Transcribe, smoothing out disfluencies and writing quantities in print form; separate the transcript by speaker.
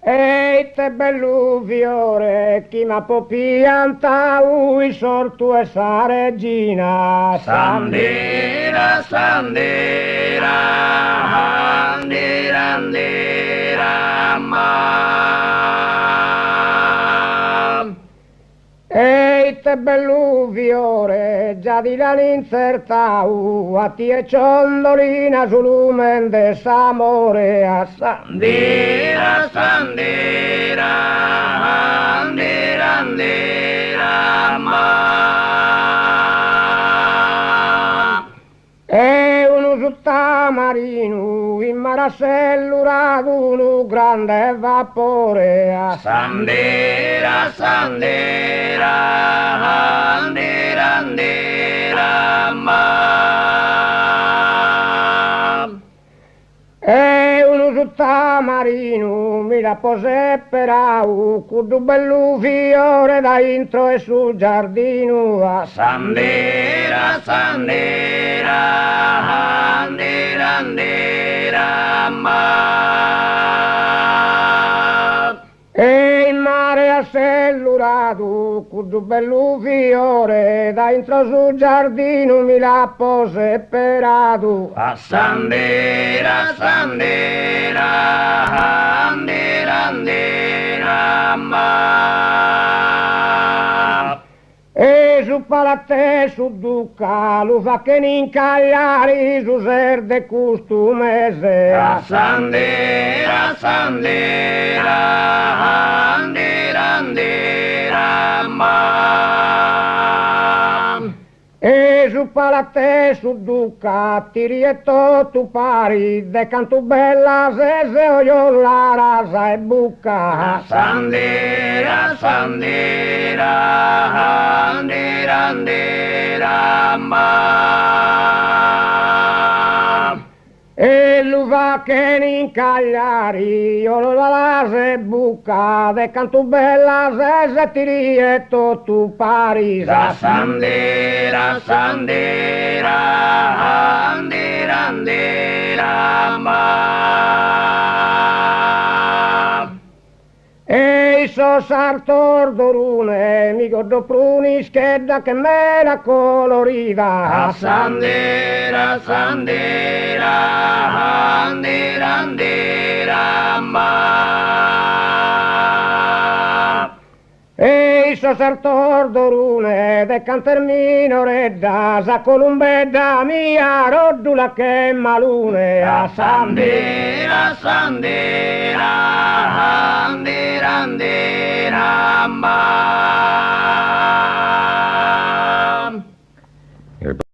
Speaker 1: Ehi te bello fiore, chi ma può pianta il sortu e sa regina.
Speaker 2: Sandera, sandera, andera, andera, ma.
Speaker 1: Ehi te bello fiore, già di là l'incerta a ti e ciondolina sul lumen de s'amore a
Speaker 2: Sandera, sandera, andera, andera, ma.
Speaker 1: E uno sottamarino in marassello raduno grande vapore a
Speaker 2: Sandera, sandera, andera, andera, ma.
Speaker 1: E uno sottamarino mi la pose per con un bello fiore da intro e sul giardino a
Speaker 2: Sandera, sandera, andera, andera, ma.
Speaker 1: E il mare assellurato con un bello fiore da intro sul giardino mi la pose per
Speaker 2: A sandera, sandera, andera, andera, ma.
Speaker 1: E su palate su duca lo fa che ne incagliari su ser de costumese
Speaker 2: A sandera, sandera, andera, andera, ma.
Speaker 1: e su palate su duca tiri e tu pari de canto bella se io la rasa e bucca
Speaker 2: Sandera, sandera, andera, andera, ma.
Speaker 1: e lo fa che ne incagliari io la rasa e bucca de canto bella se tiri e tu pari
Speaker 2: Sandera, sandera, andera, andera, ma.
Speaker 1: E so sartor dorune, mi gordo pruni schedda che me la colorita.
Speaker 2: Sandera, sandera, andera, andera, ma.
Speaker 1: E so sartor dorune, de cantermino redda, sa columbedda mia, roddula che malune.
Speaker 2: Sandera, sandera,